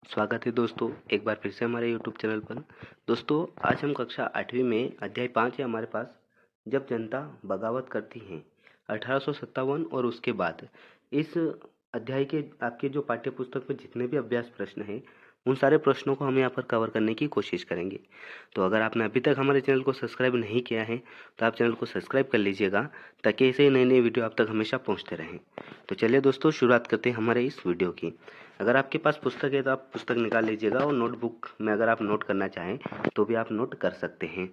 स्वागत है दोस्तों, एक बार फिर से हमारे यूट्यूब चैनल पर। दोस्तों, आज हम कक्षा 8वीं में अध्याय 5 है हमारे पास, जब जनता बगावत करती है, 1857 और उसके बाद। इस अध्याय के आपके जो पाठ्य पुस्तक में जितने भी अभ्यास प्रश्न हैं, उन सारे प्रश्नों को हम यहाँ पर कवर करने की कोशिश करेंगे। तो अगर आपने अभी तक हमारे चैनल को सब्सक्राइब नहीं किया है, तो आप चैनल को सब्सक्राइब कर लीजिएगा, ताकि ऐसे ही नए-नए वीडियो आप तक हमेशा पहुँचते रहें। तो चलिए दोस्तों, शुरुआत करते हैं हमारे इस वीडियो की। अगर आपके पास पुस्तक है तो आप पुस्तक निकाल लीजिएगा, और नोटबुक में अगर आप नोट करना चाहें तो भी आप नोट कर सकते हैं।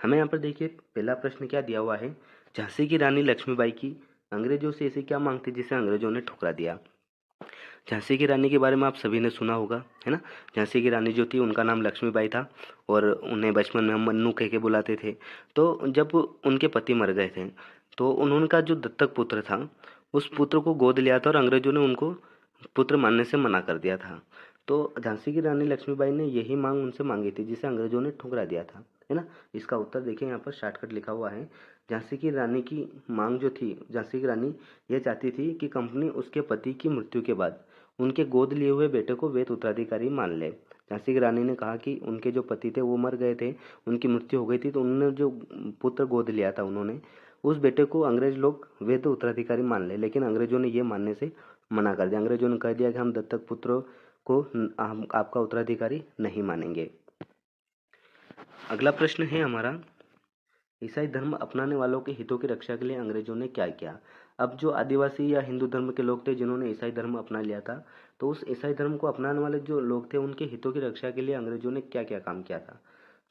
हमें यहाँ पर देखिए, पहला प्रश्न क्या दिया हुआ है। झांसी की रानी लक्ष्मीबाई की अंग्रेजों से ऐसी क्या मांग थी जिसे अंग्रेजों ने ठुकरा दिया। झांसी की रानी के बारे में आप सभी ने सुना होगा, है ना। झांसी की रानी जो थी उनका नाम लक्ष्मीबाई था, और उन्हें बचपन में हम मन्नू कह के बुलाते थे। तो जब उनके पति मर गए थे, तो उनका जो दत्तक पुत्र था, उस पुत्र को गोद लिया था, और अंग्रेजों ने उनको पुत्र मानने से मना कर दिया था। तो झांसी की रानी लक्ष्मीबाई ने यही मांग उनसे मांगी थी जिसे अंग्रेजों ने ठुकरा दिया था, है ना। इसका उत्तर देखिए, यहाँ पर शॉर्टकट लिखा हुआ है। झांसी की रानी की मांग जो थी, झांसी की रानी यह चाहती थी कि कंपनी उसके पति की मृत्यु के बाद उनके गोद लिए हुए बेटे को वेद उत्तराधिकारी मान ले। झांसी की रानी ने कहा कि उनके जो पति थे वो मर गए थे, उनकी मृत्यु हो गई थी, तो उन्होंने जो पुत्र गोद लिया था, उन्होंने उस बेटे को अंग्रेज लोग वेद उत्तराधिकारी मान ले। लेकिन अंग्रेजों ने ये मानने से मना कर दिया। अंग्रेजों ने कह दिया कि हम दत्तक पुत्रों को हम आपका उत्तराधिकारी नहीं मानेंगे। अगला प्रश्न है हमारा, ईसाई धर्म अपनाने वालों के हितों की रक्षा के लिए अंग्रेजों ने क्या किया। अब जो आदिवासी या हिंदू धर्म के लोग थे जिन्होंने ईसाई धर्म अपना लिया था, तो उस ईसाई धर्म को अपनाने वाले जो लोग थे उनके हितों की रक्षा के लिए अंग्रेजों ने क्या क्या काम किया था।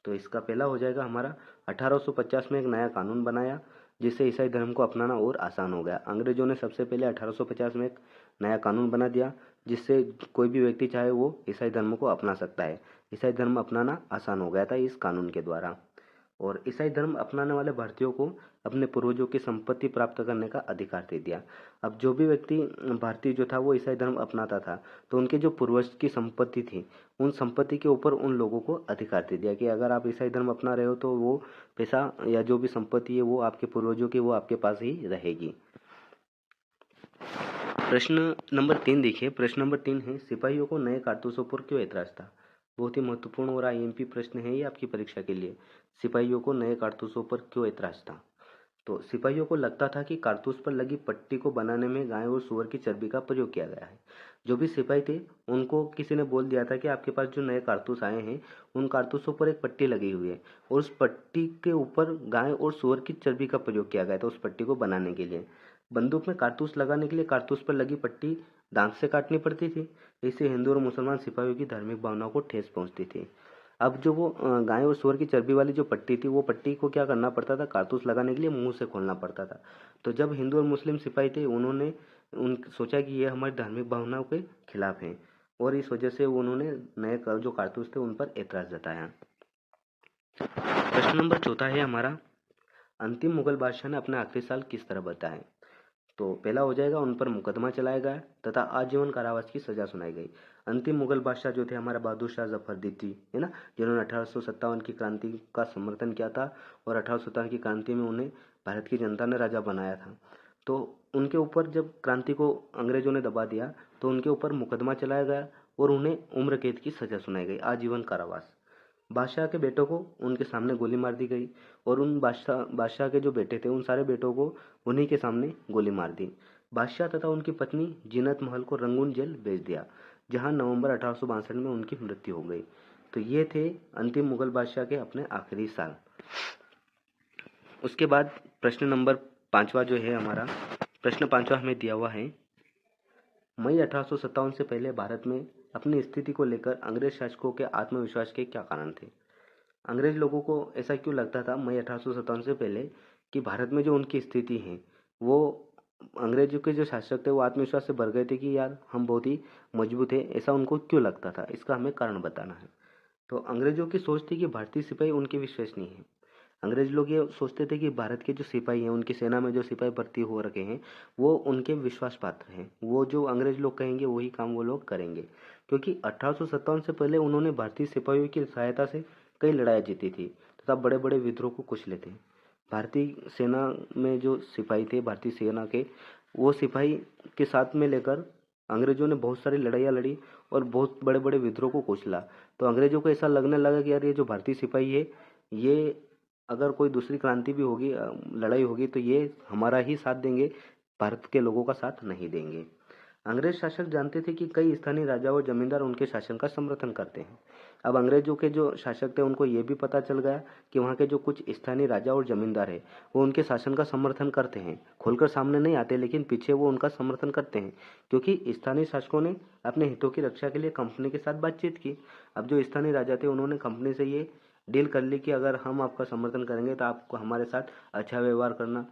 तो इसका पहला हो जाएगा हमारा, 1850 में एक नया कानून बनाया, जिससे ईसाई धर्म को अपनाना और आसान हो गया। अंग्रेजों ने सबसे पहले 1850 में एक नया कानून बना दिया, जिससे कोई भी व्यक्ति चाहे वो ईसाई धर्म को अपना सकता है। ईसाई धर्म अपनाना आसान हो गया था इस कानून के द्वारा। और ईसाई धर्म अपनाने वाले भारतीयों को अपने पूर्वजों की संपत्ति प्राप्त करने का अधिकार दे दिया। अब जो भी व्यक्ति भारतीय जो था वो ईसाई धर्म अपनाता था, तो उनके जो पूर्वज की संपत्ति थी, उन संपत्ति के ऊपर उन लोगों को अधिकार दे दिया कि अगर आप ईसाई धर्म अपना रहे हो तो वो पैसा या जो भी संपत्ति है वो आपके पूर्वजों की, वो आपके पास ही रहेगी। प्रश्न नंबर 3 देखिए। प्रश्न नंबर 3 है, सिपाहियों को नए कारतूसों पर क्यों ऐतराज था। बहुत ही महत्वपूर्ण और आईएमपी प्रश्न है ये आपकी परीक्षा के लिए। सिपाहियों को नए कारतूसों पर क्यों ऐतराज था। तो सिपाहियों को लगता था कि कारतूस पर लगी पट्टी को बनाने में गाय और सूअर की चर्बी का प्रयोग किया गया है। जो भी सिपाही थे उनको किसी ने बोल दिया था कि आपके पास जो नए कारतूस आए हैं, उन कारतूसों पर एक पट्टी लगी हुई है, और उस पट्टी के ऊपर गाय और सूअर की चर्बी का प्रयोग किया गया था उस पट्टी को बनाने के लिए। बंदूक में कारतूस लगाने के लिए कारतूस पर लगी पट्टी दांत से काटनी पड़ती थी। इससे हिंदू और मुसलमान सिपाहियों की धार्मिक भावनाओं को ठेस पहुंचती थी। अब जो वो गाय और सूअर की चर्बी वाली जो पट्टी थी, वो पट्टी को क्या करना पड़ता था, कारतूस लगाने के लिए मुंह से खोलना पड़ता था। तो जब हिंदू और मुस्लिम सिपाही थे, उन्होंने उन सोचा कि ये हमारी धार्मिक भावनाओं के खिलाफ है, और इस वजह से उन्होंने नए जो कारतूस थे उन पर ऐतराज जताया। प्रश्न नंबर 4 है हमारा, अंतिम मुगल बादशाह ने अपने आखिरी साल किस तरह बताए। तो पहला हो जाएगा, उन पर मुकदमा चलाया गया तथा आजीवन कारावास की सजा सुनाई गई। अंतिम मुगल बादशाह जो थे हमारा बहादुर शाह जफर दित्ती, है ना, जिन्होंने 1857 की क्रांति का समर्थन किया था, और 1857 की क्रांति में उन्हें भारत की जनता ने राजा बनाया था। तो उनके ऊपर जब क्रांति को अंग्रेजों ने दबा दिया, तो उनके ऊपर मुकदमा चलाया गया और उन्हें उम्र कैद की सजा सुनाई गई, आजीवन कारावास। बादशाह के बेटों को उनके सामने गोली मार दी गई, और उन बादशाह के जो बेटे थे उन सारे बेटों को उन्हीं के सामने गोली मार दी। बादशाह तथा उनकी पत्नी जीनत महल को रंगून जेल भेज दिया, जहां नवंबर 1862 में उनकी मृत्यु हो गई। तो ये थे अंतिम मुगल बादशाह के अपने आखिरी साल। उसके बाद प्रश्न नंबर 5वां जो है हमारा, प्रश्न 5वां हमें दिया हुआ है, मई 1857 से पहले भारत में अपनी स्थिति को लेकर अंग्रेज शासकों के आत्मविश्वास के क्या कारण थे। अंग्रेज लोगों को ऐसा क्यों लगता था मई 1857 से पहले कि भारत में जो उनकी स्थिति है, वो अंग्रेजों के जो शासक थे वो आत्मविश्वास से भर गए थे कि यार हम बहुत ही मजबूत है, ऐसा उनको क्यों लगता था, इसका हमें कारण बताना है। तो अंग्रेजों की सोच थी कि भारतीय सिपाही उनके विश्वसनीय हैं। अंग्रेज लोग ये सोचते थे कि भारत के जो सिपाही हैं, उनकी सेना में जो सिपाही भर्ती हो रखे हैं, वो उनके विश्वास पात्र हैं। वो जो अंग्रेज लोग कहेंगे वही काम वो लोग करेंगे, क्योंकि 1857 से पहले उन्होंने भारतीय सिपाहियों की सहायता से कई लड़ाई जीती थी तथा बड़े बड़े विद्रोह को कुचले थे। भारतीय सेना में जो सिपाही थे, भारतीय सेना के, वो सिपाही के साथ में लेकर अंग्रेजों ने बहुत सारी लड़ाइयाँ लड़ी और बहुत बड़े बड़े विद्रोह को कुचला। तो अंग्रेजों को ऐसा लगने लगा कि यार ये जो भारतीय सिपाही है, ये अगर कोई दूसरी क्रांति भी होगी, लड़ाई होगी, तो ये हमारा ही साथ देंगे, भारत के लोगों का साथ नहीं देंगे। अंग्रेज शासक जानते थे कि कई स्थानीय राजा और जमींदार उनके शासन का समर्थन करते हैं। अब अंग्रेजों के जो शासक थे उनको ये भी पता चल गया कि वहाँ के जो कुछ स्थानीय राजा और जमींदार है वो उनके शासन का समर्थन करते हैं। खुलकर सामने नहीं आते, लेकिन पीछे वो उनका समर्थन करते हैं, क्योंकि स्थानीय शासकों ने अपने हितों की रक्षा के लिए कंपनी के साथ बातचीत की। अब जो स्थानीय राजा थे उन्होंने कंपनी से ये डील कर ली कि अगर हम आपका समर्थन करेंगे तो आपको हमारे साथ अच्छा व्यवहार करना।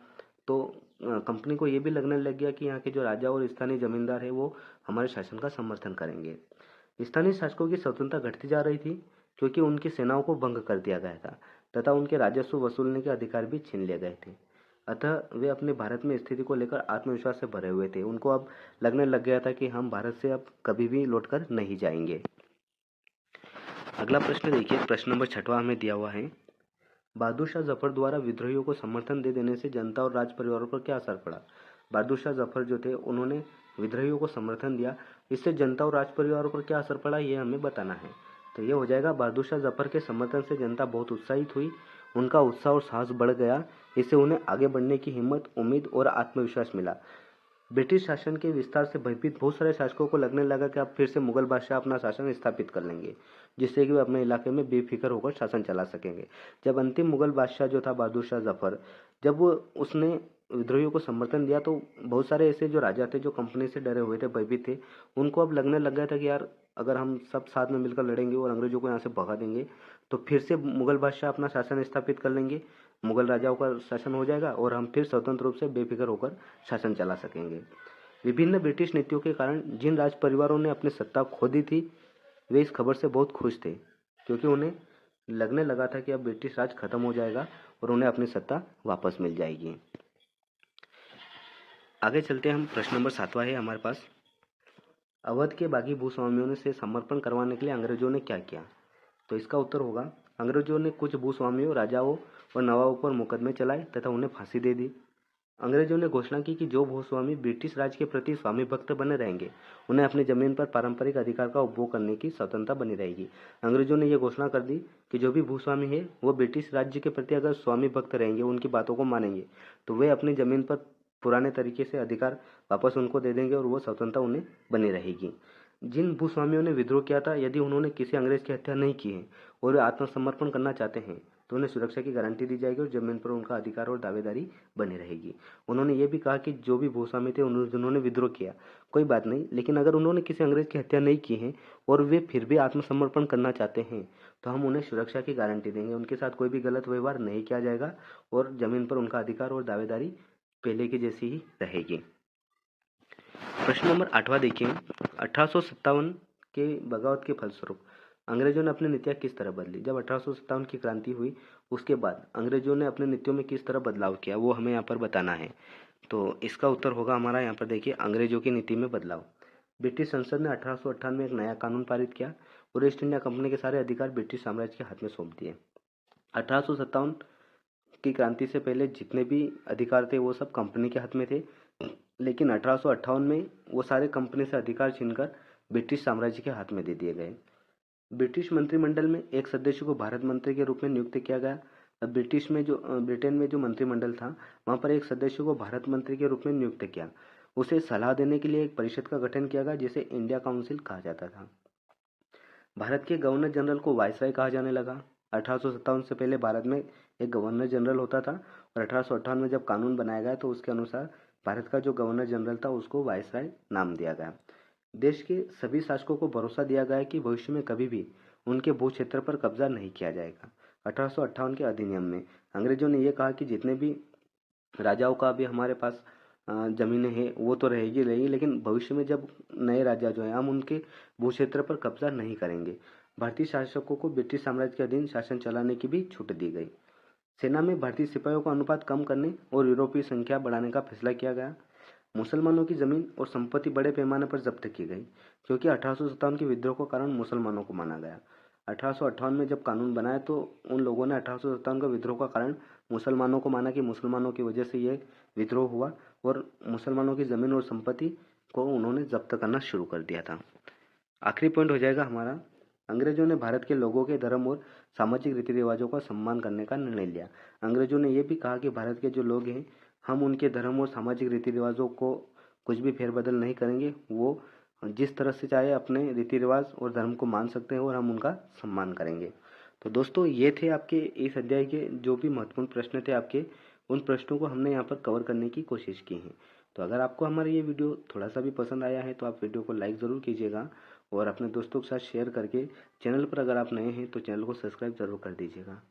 तो कंपनी को ये भी लगने लग गया कि यहाँ के जो राजा और स्थानीय जमींदार है वो हमारे शासन का समर्थन करेंगे। स्थानीय शासकों की स्वतंत्रता घटती जा रही थी, क्योंकि उनकी सेनाओं को भंग कर दिया गया था तथा उनके राजस्व वसूलने के अधिकार भी छीन लिए गए थे। अतः वे अपने भारत में स्थिति को लेकर आत्मविश्वास से भरे हुए थे। उनको अब लगने लग गया था कि हम भारत से अब कभी भी लौटकर नहीं जाएंगे। अगला प्रश्न देखिए, प्रश्न नंबर 6वां हमें दिया हुआ है, बहादुर शाह जफर द्वारा विद्रोहियों को समर्थन दे देने से जनता और राज परिवारों पर क्या असर पड़ा। बहादुर शाह जफर जो थे उन्होंने विद्रोहियों को समर्थन दिया, इससे जनता और राज परिवारों पर क्या असर पड़ा ये हमें बताना है। तो ये हो जाएगा, बहादुर शाह जफर के समर्थन से जनता बहुत उत्साहित हुई, उनका उत्साह और साहस बढ़ गया, इससे उन्हें आगे बढ़ने की हिम्मत, उम्मीद और आत्मविश्वास मिला। ब्रिटिश शासन के विस्तार से भयभीत बहुत सारे शासकों को लगने लगा कि अब फिर से मुगल बादशाह अपना शासन स्थापित कर लेंगे, जिससे कि वे अपने इलाके में बेफिक्र होकर शासन चला सकेंगे। जब अंतिम मुगल बादशाह जो था बहादुर शाह जफर, जब वो उसने विद्रोहियों को समर्थन दिया, तो बहुत सारे ऐसे जो राजा थे जो कंपनी से डरे हुए थे, भयभीत थे, उनको अब लगने लग गया था कि यार अगर हम सब साथ में मिलकर लड़ेंगे और अंग्रेजों को यहाँ से भगा देंगे तो फिर से मुगल बादशाह अपना शासन स्थापित कर लेंगे, मुगल राजाओं का शासन हो जाएगा और हम फिर स्वतंत्र रूप से बेफिक्र होकर शासन चला सकेंगे। विभिन्न ब्रिटिश नीतियों के कारण जिन राज परिवारों ने अपनी सत्ता खो दी थी, वे इस खबर से बहुत खुश थे, क्योंकि उन्हें लगने लगा था कि अब ब्रिटिश राज खत्म हो जाएगा और उन्हें अपनी सत्ता वापस मिल जाएगी। आगे चलते हैं हम, प्रश्न नंबर 7वां है हमारे पास, अवध के बागी भूस्वामियों से समर्पण करवाने के लिए अंग्रेजों ने क्या किया। तो इसका उत्तर होगा, अंग्रेजों ने कुछ भूस्वामियों, राजाओं और नवाबों पर मुकदमे चलाए तथा उन्हें फांसी दे दी। अंग्रेजों ने घोषणा की कि जो भूस्वामी ब्रिटिश राज के प्रति स्वामी भक्त बने रहेंगे, उन्हें अपनी जमीन पर पारंपरिक अधिकार का उपभोग करने की स्वतंत्रता बनी रहेगी। अंग्रेजों ने यह घोषणा कर दी कि जो भी भूस्वामी है वो ब्रिटिश राज्य के प्रति अगर स्वामी भक्त रहेंगे, उनकी बातों को मानेंगे, तो वे अपनी जमीन पर पुराने तरीके से अधिकार वापस उनको दे देंगे और वो स्वतंत्रता उन्हें बनी रहेगी। जिन भूस्वामियों ने विद्रोह किया था, यदि उन्होंने किसी अंग्रेज की हत्या नहीं की है और वे आत्मसमर्पण करना चाहते हैं, तो उन्हें सुरक्षा की गारंटी दी जाएगी और जमीन पर उनका अधिकार और दावेदारी बनी रहेगी। उन्होंने ये भी कहा कि जो भी भूस्वामी थे जिन्होंने विद्रोह किया, कोई बात नहीं, लेकिन अगर उन्होंने किसी अंग्रेज की हत्या नहीं की है और वे फिर भी आत्मसमर्पण करना चाहते हैं, तो हम उन्हें सुरक्षा की गारंटी देंगे, उनके साथ कोई भी गलत व्यवहार नहीं किया जाएगा और जमीन पर उनका अधिकार और दावेदारी पहले की जैसी ही रहेगी। प्रश्न नंबर 8वां देखिए, 1857 के बगावत के फलस्वरूप अंग्रेजों ने अपनी नीतियाँ किस तरह बदली। जब 1857 की क्रांति हुई, उसके बाद अंग्रेजों ने अपनी नीतियों में किस तरह बदलाव किया, वो हमें यहाँ पर बताना है। तो इसका उत्तर होगा हमारा, यहाँ पर देखिए, अंग्रेजों की नीति में बदलाव। ब्रिटिश संसद ने 1858 में एक नया कानून पारित किया और ईस्ट इंडिया कंपनी के सारे अधिकार ब्रिटिश साम्राज्य के हाथ में सौंप दिए। 1857 की क्रांति से पहले जितने भी अधिकार थे वो सब कंपनी के हाथ में थे, लेकिन 1858 में वो सारे कंपनी से अधिकार छीनकर ब्रिटिश साम्राज्य के हाथ में दे दिए गए। ब्रिटिश मंत्रिमंडल में एक सदस्य को भारत मंत्री के रूप में नियुक्त किया गया। ब्रिटेन में जो मंत्रिमंडल था, वहाँ पर एक सदस्य को भारत मंत्री के रूप में नियुक्त किया। उसे सलाह देने के लिए एक परिषद का गठन किया गया, जिसे इंडिया काउंसिल कहा जाता था। भारत के गवर्नर जनरल को वायसराय कहा जाने लगा। 1857 से पहले भारत में एक गवर्नर जनरल होता था और 1858 में जब कानून बनाया गया तो उसके अनुसार भारत का जो गवर्नर जनरल था उसको वायसराय नाम दिया गया। देश के सभी शासकों को भरोसा दिया गया कि भविष्य में कभी भी उनके भू क्षेत्र पर कब्जा नहीं किया जाएगा। 1858 के अधिनियम में अंग्रेजों ने यह कहा कि जितने भी राजाओं का भी हमारे पास जमीनें हैं वो तो रहेगी, लेकिन भविष्य में जब नए राजा जो हैं हम उनके भू क्षेत्र पर कब्जा नहीं करेंगे। भारतीय शासकों को ब्रिटिश साम्राज्य के अधीन शासन चलाने की भी छूट दी गई। सेना में भारतीय सिपाहियों का अनुपात कम करने और यूरोपीय संख्या बढ़ाने का फैसला किया गया। मुसलमानों की जमीन और संपत्ति बड़े पैमाने पर जब्त की गई, क्योंकि 1857 के विद्रोह का कारण मुसलमानों को माना गया। 1858 में जब कानून बनाया तो उन लोगों ने 1857 का विद्रोह का कारण मुसलमानों को माना कि मुसलमानों की वजह से ये विद्रोह हुआ और मुसलमानों की जमीन और संपत्ति को उन्होंने जब्त करना शुरू कर दिया था। आखिरी पॉइंट हो जाएगा हमारा, अंग्रेजों ने भारत के लोगों के धर्म और सामाजिक रीति रिवाजों का सम्मान करने का निर्णय लिया। अंग्रेजों ने यह भी कहा कि भारत के जो लोग हैं, हम उनके धर्म और सामाजिक रीति रिवाजों को कुछ भी फेरबदल नहीं करेंगे। वो जिस तरह से चाहे अपने रीति रिवाज और धर्म को मान सकते हैं और हम उनका सम्मान करेंगे। तो दोस्तों, ये थे आपके इस अध्याय के जो भी महत्वपूर्ण प्रश्न थे आपके, उन प्रश्नों को हमने यहाँ पर कवर करने की कोशिश की है। तो अगर आपको हमारा ये वीडियो थोड़ा सा भी पसंद आया है तो आप वीडियो को लाइक ज़रूर कीजिएगा और अपने दोस्तों के साथ शेयर करके, चैनल पर अगर आप नए हैं तो चैनल को सब्सक्राइब ज़रूर कर दीजिएगा।